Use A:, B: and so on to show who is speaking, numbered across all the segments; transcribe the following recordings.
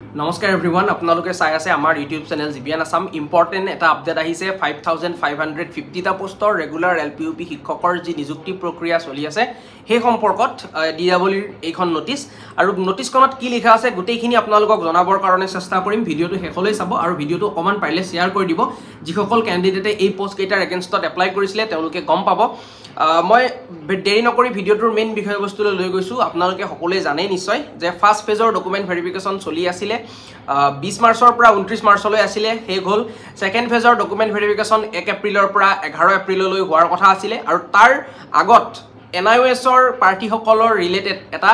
A: নমস্কাৰ এভৰিৱান আপোনালোকে চাই আছে আমাৰ ইউটিউব চেনেল জিবিয়ান আসাম ইম্পৰ্টেণ্ট এটা আপডেট আহিছে 5550টা পোষ্টৰ ৰেগুলাৰ এলপিইউপি শিক্ষকৰ যি নিযুক্তি প্ৰক্ৰিয়া চলি আছে সেই সম্পৰ্কত ডিডব্লিউৰ এইখন নোটিছ আৰু নোটিছখনত কি লিখা আছে গোটেইখিনি আপোনালোকক জনাবৰ কাৰণে চেষ্টা কৰিম ভিডিঅ'টো শেষলৈ চাব আৰু ভিডিঅ'টো অকমান পাৰিলে শেয়াৰ কৰি দিব যিসকল ক্যান্ডিডেটে এই পোষ্ট কেইটাৰ এগেইনষ্টত এপ্লাই কৰিছিলে তেওঁলোকে গম পাব মই দেৰি নকৰি ভিডিঅ'টোৰ মেইন বিষয়বস্তুলৈ লৈ গৈছো আপোনালোকে সকলোৱে জানে নিশ্চয় যে ফাৰ্ষ্ট ফেজৰ ডকুমেন্ট ভেৰিফিকেশন চলি আছিল 20 মাৰ্চৰ পৰা 29 মাৰ্চলৈ আছিল হেগ হল সেকেন্ড ফেজৰ ডকুমেন্ট ভেৰিফিকেশন 1 এপ্ৰিলৰ পৰা 11 এপ্ৰিললৈ হোৱাৰ কথা আছিল আৰু তাৰ আগত এনআইওএছৰ পাৰ্টিসকলৰ ৰিলেটেড এটা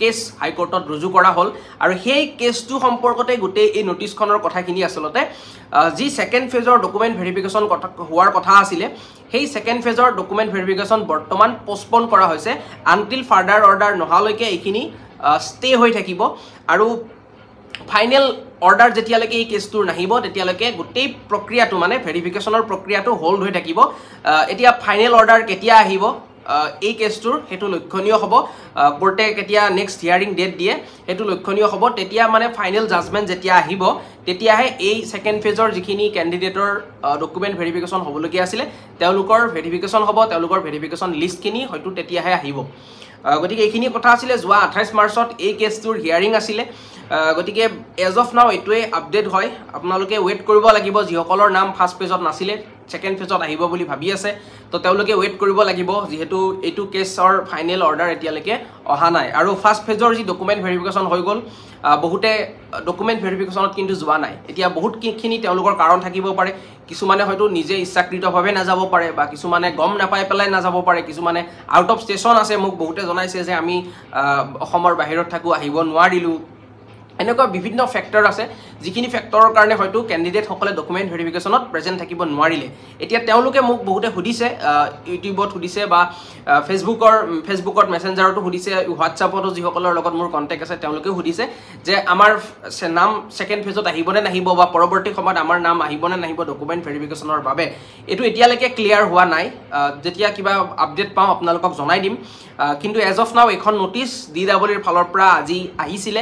A: কেছ হাইকোৰ্টত ৰুজু কৰা হল আৰু সেই কেছটো সম্পৰ্কতে গোটেই এই নোটিছখনৰ কথাখিনি আসলতে যি সেকেন্ড ফেজৰ ডকুমেন্ট ভেৰিফিকেশন হোৱাৰ কথা আছিল সেই সেকেন্ড ফেজৰ ডকুমেন্ট ভেৰিফিকেশন বৰ্তমান পোষ্টপন কৰা হৈছে আনটিল ফাৰ্ডাৰ অৰ্ডাৰ নহালৈকে এইখিনি ষ্টে হৈ থাকিব আৰু ফাইনেল অৰ্ডাৰ যেতিয়ালৈকে এই কেছটোৰ নাহিব তেতিয়ালৈকে গোটেই প্ৰক্ৰিয়াটো মানে ভেৰিফিকেশনৰ প্ৰক্ৰিয়াটো হোল্ড হৈ থাকিব এতিয়া ফাইনেল অৰ্ডাৰ কেতিয়া আহিব এই কেছটোৰ হেতু লক্ষণীয় হ'ব কোৰ্টে কেতিয়া নেক্সট হিয়াৰিং ডেট দিয়ে হেতু লক্ষণীয় হ'ব তেতিয়া মানে ফাইনেল জাজমেন্ট যেতিয়া আহিব তেতিয়াহে এই সেকেন্ড ফেজৰ যিখিনি ক্যান্ডিডেটৰ ডকুমেন্ট ভেৰিফিকেশন হ'বলগীয়া আছিল তেওঁলোকৰ ভেৰিফিকেশন হ'ব তেওঁলোকৰ ভেৰিফিকেশন লিষ্টখিনি হয়তো তেতিয়াহে আহিব গতিকে এইখিনি কথা আছিল যোৱা 28 মাৰ্চত এই কেছটোৰ হিয়াৰিং আছিল গতিকে এজ অফ নাও এটোৱে আপডেট হয় আপোনালোকে ওয়েট কৰিব লাগিব যিসকলৰ নাম ফাৰ্ষ্ট পেজত নাছিল সেকেন্ড ফেজত আহিব বুলি ভাবি আছে তো তেওঁলোকে ওয়েট কৰিব লাগিব যেহেতু এটো কেছৰ ফাইনেল অৰ্ডাৰ এতিয়ালৈকে অহা নাই আৰু ফাৰ্ষ্ট ফেজৰ যি ডকুমেন্ট ভেৰিফিকেশন হৈ গল বহুতে ডকুমেন্ট ভেৰিফিকেশনত কিন্তু যোৱা নাই এতিয়া বহুত কিখিনি তেওঁলোকৰ কাৰণ থাকিব পাৰে কিছুমানে হয়তো নিজে ইচ্ছাকৃতভাৱে নাযাব পাৰে বা কিছুমানে গম নাপাই পেলাই নাযাব পাৰে কিছুমানে আউট অফ ষ্টেচন আছে মোক বহুতে জনাইছে যে আমি অসমৰ বাহিৰত থাকো আহিব নোৱাৰিলো এনেকুৱা বিভিন্ন ফ্যাক্টৰ আছে যিখিনি ফ্যাক্টৰৰ কাৰণে হয়তো ক্যান্ডিডেট সকলে ডকুমেন্ট ভেৰিফিকেশনত প্ৰেজেন্ট থাকিব নোৱাৰিলে এতিয়া তেওঁলোকে মোক বহুতে সুধিছে ইউটিউবত সুধিছে বা ফেসবুকত মেসেঞ্জাৰতো সুধিছে হোৱাটছআপতো যিসকলৰ লগত মোৰ কন্টাক্ট আছে তেওঁলোকে সুধিছে যে আমাৰ নাম সেকেন্ড ফেজত আহিবনে নাহিব বা পৰৱৰ্তী সময়ত আমাৰ নাম আহিবনে নাহিব ডকুমেন্ট ভেৰিফিকেশনৰ বাবে এটো এতিয়ালৈকে ক্লিয়াৰ হোৱা নাই যেতিয়া কিবা আপডেট পাওঁ আপোনালোকক জনাই দিম কিন্তু এজ অফ নাও এখন নোটিছ ডিডব্লিউৰ ফালৰ পৰা আজি আহিছিল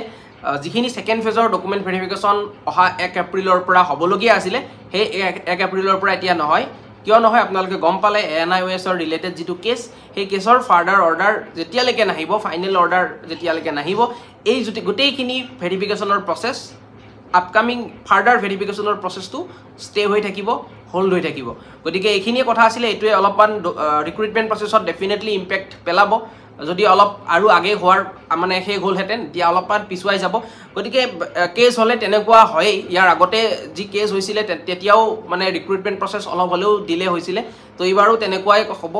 A: যিখিনি সেকেন্ড ফেজৰ ডকুমেন্ট ভেৰিফিকেশন অহা 1 এপ্ৰিলৰ পৰা হ'বলগীয়া আছিল সেই 1 এপ্ৰিলৰ পৰা এতিয়া নহয় কিয় নহয় আপোনালোকে গম পালে এনআইওএছৰ ৰিলেটেড যেটো কেছ সেই কেছৰ ফাৰ্ডাৰ অৰ্ডাৰ যেতিয়ালৈকে নাহিব ফাইনেল অৰ্ডাৰ যেতিয়ালৈকে নাহিব এই গোটেইখিনি ভেৰিফিকেশনৰ প্ৰসেস আপকামিং ফাৰ্ডাৰ ভেৰিফিকেশনৰ প্ৰসেসটো ষ্টে হৈ থাকিব হোল্ড হৈ থাকিব গতিকে এইখিনি কথা আছিল এটোৱে অলপমান ৰিক্ৰুটমেন্ট প্ৰসেসত ডেফিনেটলি ইম্প্যাক্ট পেলাব যদি অলপ আৰু আগে হোৱাৰ মানে হে গোল হেতেন দিয়া অলপমান পিছুৱাই যাব গতিকে কেছ হলে তেনেকুৱা হয় ইয়াৰ আগতে যি কেছ হৈছিল তেতিয়াও মানে ৰিক্ৰুটমেন্ট প্ৰসেস অলপ হলেও ডিলে হৈছিল তো এবাৰো তেনেকুৱাই হ'ব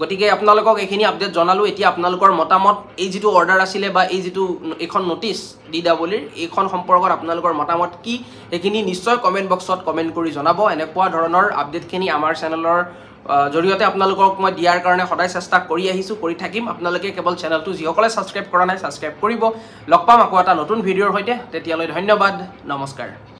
A: গতিকে আপোনালোকক এইখিনি আপডেট জনালো এতিয়া আপোনালোকৰ মতামত এই যেটো অৰ্ডাৰ আছিল বা এই যেটো এখন নোটিছ ডিডব্লিউৰ এইখন সম্পৰ্কত আপোনালোকৰ মতামত কি এইখিনি নিশ্চয় কমেন্ট বক্সত কমেন্ট কৰি জনাব এনেকুৱা ধৰণৰ আপডেটখিনি আমাৰ চেনেলৰ জৰিয়তে আপোনালোকক মই দিয়াৰ কাৰণে সদায় চেষ্টা কৰি আহিছো কৰি থাকিম আপোনালোকে কেৱল চেনেলটো যিসকলে সাবস্ক্ৰাইব কৰা নাই সাবস্ক্ৰাইব কৰিব লগ পাম আকৌ এটা নতুন ভিডিঅ'ৰ সৈতে তেতিয়ালৈ ধন্যবাদ নমস্কাৰ